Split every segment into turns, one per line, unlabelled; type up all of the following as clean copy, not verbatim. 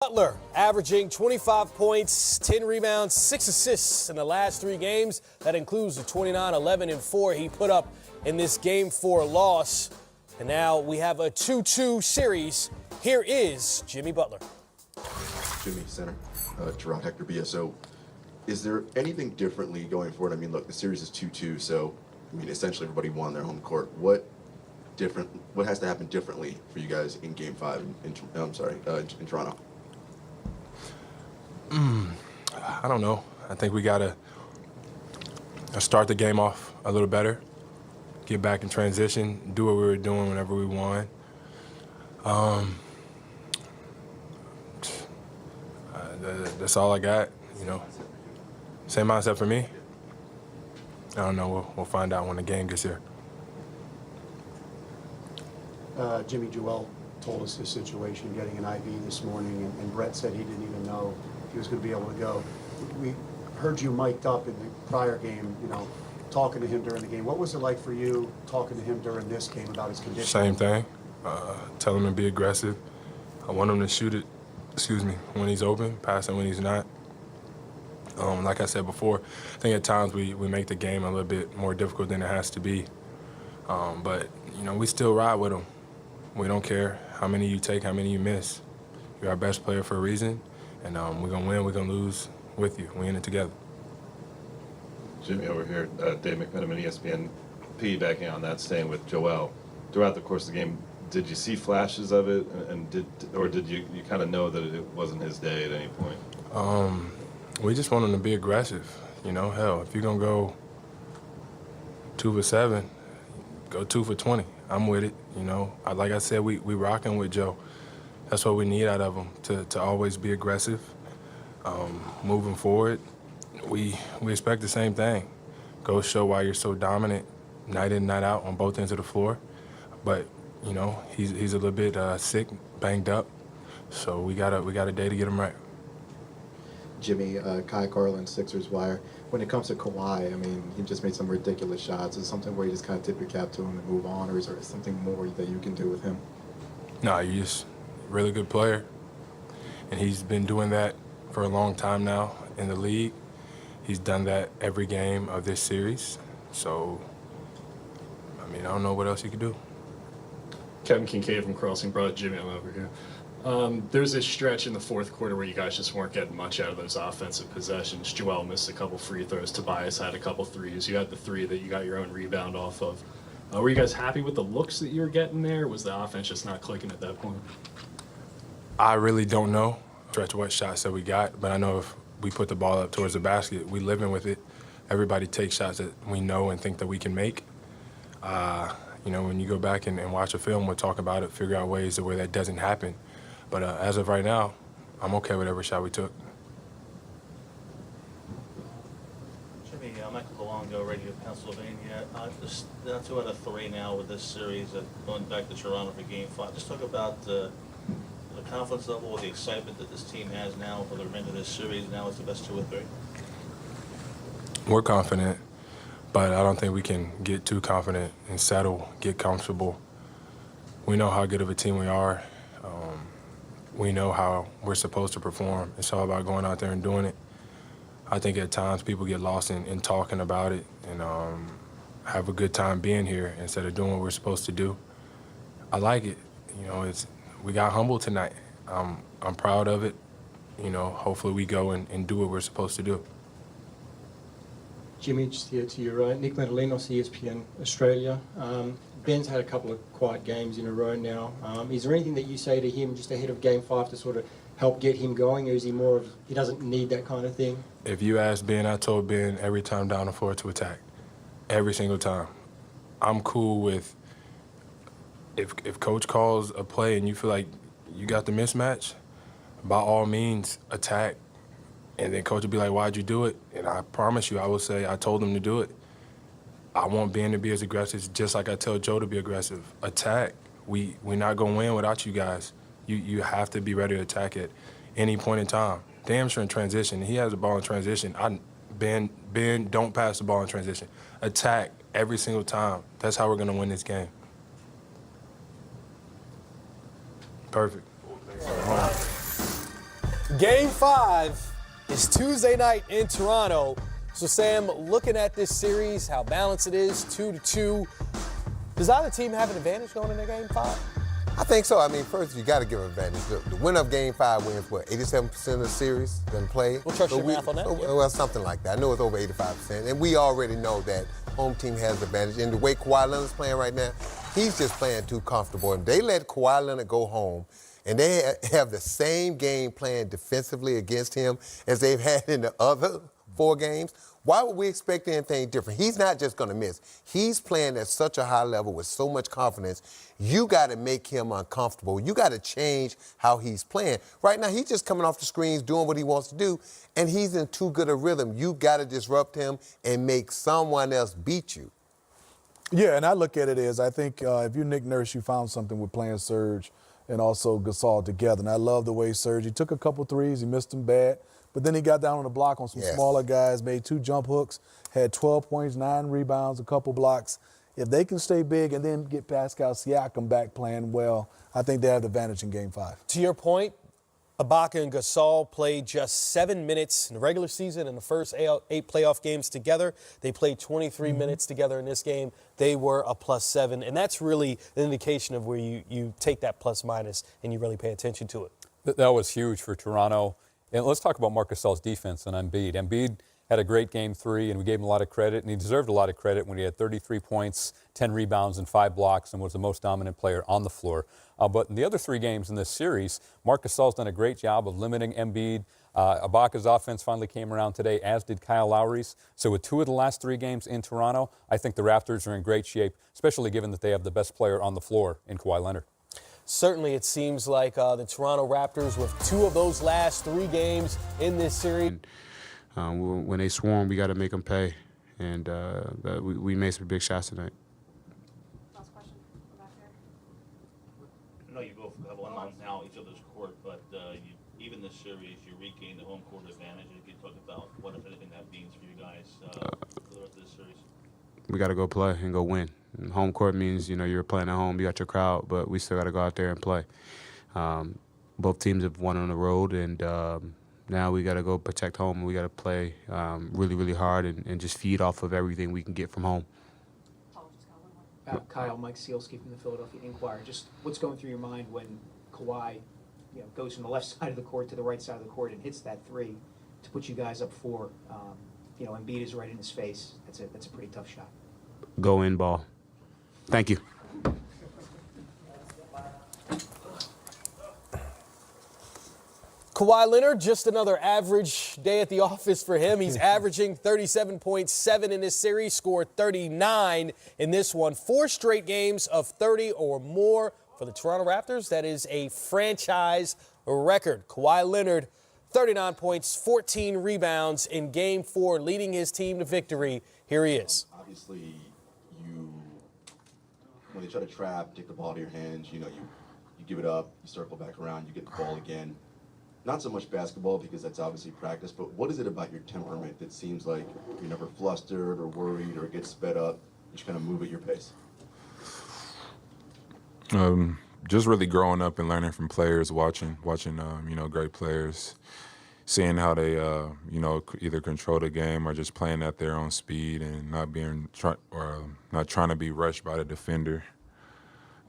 Butler averaging 25 points, 10 rebounds, 6 assists in the last 3 games. That includes the 29, 11, and 4 he put up in this Game 4 loss. And now we have a 2-2 series. Here is Jimmy Butler.
Jimmy, center, Gerard Hector BSO. Is there anything differently going forward? I mean, look, the series is 2-2, so I mean, essentially everybody won their home court. What has to happen differently for you guys in Game 5 in Toronto?
I don't know. I think we got to start the game off a little better, get back in transition, do what we were doing whenever we won. That's all I got, you know. Same mindset for me. I don't know. We'll find out when the game gets here.
Jimmy, Joel told us his situation, getting an IV this morning, and Brett said he didn't even know if he was going to be able to go. We heard you mic'd up in the prior game, you know, talking to him during the game. What was it like for you talking to him during this game about his condition?
Same thing. Tell him to be aggressive. I want him to shoot it, when he's open, pass it when he's not. Like I said before, I think at times we make the game a little bit more difficult than it has to be. But, you know, we still ride with him. We don't care how many you take, how many you miss. You're our best player for a reason, and we're going to win, we're going to lose with you. We're in it together.
Jimmy over here, Dave McMenamin, ESPN, piggybacking on that, staying with Joel. Throughout the course of the game, did you see flashes of it, and did you kind of know that it wasn't his day at any point?
We just want him to be aggressive. You know, hell, if you're going to go 2 for 7, go 2 for 20. I'm with it, you know. Like I said, we rocking with Joe. That's what we need out of him, to always be aggressive. Moving forward, we expect the same thing. Go show why you're so dominant night in, night out on both ends of the floor. But, you know, he's a little bit sick, banged up, so we got a day to get him right.
Jimmy, Kai Garland, Sixers Wire. When it comes to Kawhi, I mean, he just made some ridiculous shots. Is it something where you just kind of tip your cap to him and move on, or is there something more that you can do with him?
No, he's just a really good player, and he's been doing that for a long time now in the league. He's done that every game of this series. So, I mean, I don't know what else he could do.
Kevin Kincaid from Crossing brought Jimmy on over here. There's this stretch in the fourth quarter where you guys just weren't getting much out of those offensive possessions. Joel missed a couple free throws. Tobias had a couple threes. You had the 3 that you got your own rebound off of. Were you guys happy with the looks that you were getting there? Or was the offense just not clicking at that point?
I really don't know what shots that we got, but I know if we put the ball up towards the basket, we living with it. Everybody takes shots that we know and think that we can make. You know, when you go back and watch a film, we'll talk about it, figure out ways to where that doesn't happen. But as of right now, I'm okay with every shot we took.
Jimmy, Michael Luongo, Radio Pennsylvania. Just 2 out of 3 now with this series, going back to Toronto for Game 5. Just talk about the confidence level or the excitement that this team has now for the remainder of this series. Now it's the best 2 or 3.
We're confident, but I don't think we can get too confident and settle, get comfortable. We know how good of a team we are. We know how we're supposed to perform. It's all about going out there and doing it. I think at times people get lost in talking about it and have a good time being here instead of doing what we're supposed to do. I like it. You know, we got humble tonight. I'm proud of it. You know, hopefully we go and do what we're supposed to do.
Jimmy, just here to your right. Nick Medalinos, ESPN Australia. Ben's had a couple of quiet games in a row now. Is there anything that you say to him just ahead of Game 5 to sort of help get him going, or is he more of, he doesn't need that kind of thing?
If you ask Ben, I told Ben every time down the floor to attack. Every single time. I'm cool with if coach calls a play and you feel like you got the mismatch, by all means, attack. And then coach will be like, why'd you do it? And I promise you, I will say, I told him to do it. I want Ben to be as aggressive, just like I tell Joe to be aggressive. Attack. We're not going to win without you guys. You have to be ready to attack at any point in time. Damn sure in transition. He has the ball in transition. Ben, don't pass the ball in transition. Attack every single time. That's how we're going to win this game. Perfect.
Game 5 is Tuesday night in Toronto. So, Sam, looking at this series, how balanced it is, 2-2, does either team have an advantage going into Game 5?
I think so. I mean, first, you got to give an advantage. The winner of Game 5 wins, what, 87% of the series been played?
We'll trust your math on that.
Well, something like that. I know it's over 85%. And we already know that home team has the advantage. And the way Kawhi Leonard's playing right now, he's just playing too comfortable. And they let Kawhi Leonard go home, and they have the same game plan defensively against him as they've had in the other 4 games. Why would we expect anything different? He's not just going to miss. He's playing at such a high level with so much confidence. You got to make him uncomfortable. You got to change how he's playing. Right now, he's just coming off the screens, doing what he wants to do, and he's in too good a rhythm. You got to disrupt him and make someone else beat you.
Yeah, and I look at it as I think if you're Nick Nurse, you found something with playing Serge and also Gasol together. And I love the way Serge, he took a couple threes, he missed them bad. But then he got down on the block on some smaller guys, made 2 jump hooks, had 12 points, 9 rebounds, a couple blocks. If they can stay big and then get Pascal Siakam back playing well, I think they have the advantage in Game 5.
To your point, Ibaka and Gasol played just 7 minutes in the regular season in the first 8 playoff games together. They played 23 minutes together in this game. They were a +7, and that's really an indication of where you take that plus-minus and you really pay attention to it.
That was huge for Toronto. And let's talk about Marc Gasol's defense and Embiid. Embiid had a great Game 3, and we gave him a lot of credit, and he deserved a lot of credit when he had 33 points, 10 rebounds, and 5 blocks, and was the most dominant player on the floor. But in the other 3 games in this series, Marc Gasol's done a great job of limiting Embiid. Ibaka's offense finally came around today, as did Kyle Lowry's. So with 2 of the last 3 games in Toronto, I think the Raptors are in great shape, especially given that they have the best player on the floor in Kawhi Leonard.
Certainly, it seems like the Toronto Raptors, with 2 of those last 3 games in this series.
When they swarm, we got to make them pay, and we made some big shots tonight.
Last question. Back here.
I know you both have one on now each other's court, but even this series, you regain the home court advantage. You can talk about what, if anything, that means for you guys for the rest of this series.
We got to go play and go win. And home court means, you're playing at home, you got your crowd, but we still got to go out there and play. Both teams have won on the road, and now we got to go protect home, and we got to play really, really hard and just feed off of everything we can get from home.
Kyle, Mike Sealski from the Philadelphia Inquirer. Just what's going through your mind when Kawhi, goes from the left side of the court to the right side of the court and hits that 3 to put you guys up 4? Embiid is right in his face. That's a pretty tough shot.
Go in, ball. Thank you.
Kawhi Leonard, just another average day at the office for him. He's averaging 37.7 in this series, scored 39 in this one. 4 straight games of 30 or more for the Toronto Raptors. That is a franchise record. Kawhi Leonard, 39 points, 14 rebounds in Game 4, leading his team to victory. Here he is.
Obviously, when they try to trap, take the ball out of your hands, you give it up, you circle back around, you get the ball again. Not so much basketball because that's obviously practice, but what is it about your temperament that seems like you're never flustered or worried or get sped up? You just kind of move at your pace.
Just really growing up and learning from players, watching great players, seeing how they either control the game or just playing at their own speed and not trying to be rushed by the defender.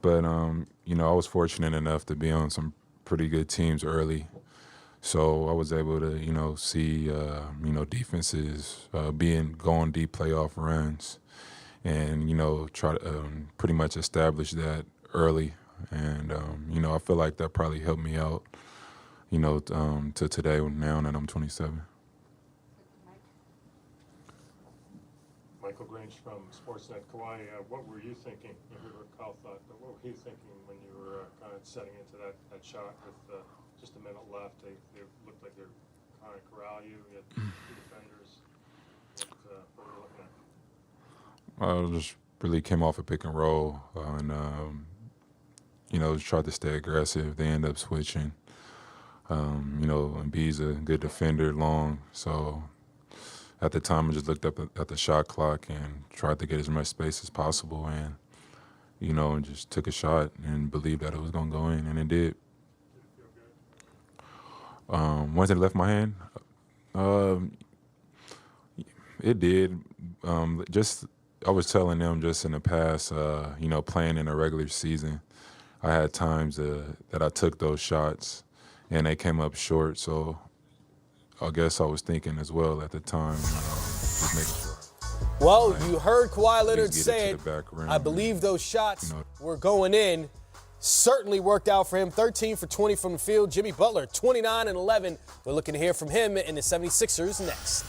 But I was fortunate enough to be on some pretty good teams early, so I was able to see defenses going deep playoff runs, and try to pretty much establish that early. And I feel like that probably helped me out to today now that I'm 27.
Michael Grange from Sportsnet. Kawhi, what were you thinking? You heard what Kyle thought, but what were you thinking when you were kind of setting into that shot with just a minute left? They looked like they were trying to corral you. You had 2 defenders. What were you looking at?
Just really came off a pick and roll and tried to stay aggressive. They ended up switching. Embiid's a good defender, long, so at the time I just looked up at the shot clock and tried to get as much space as possible, and and just took a shot and believed that it was going to go in, and it did. Once it left my hand, it did. I was telling them just in the past, playing in a regular season, I had times that I took those shots and they came up short. So I guess I was thinking as well at the time, just making sure.
Well, you heard Kawhi Leonard
get it
say
to
it.
the back rim.
I believe those shots were going in. Certainly worked out for him. 13 for 20 from the field. Jimmy Butler, 29 and 11. We're looking to hear from him in the 76ers next.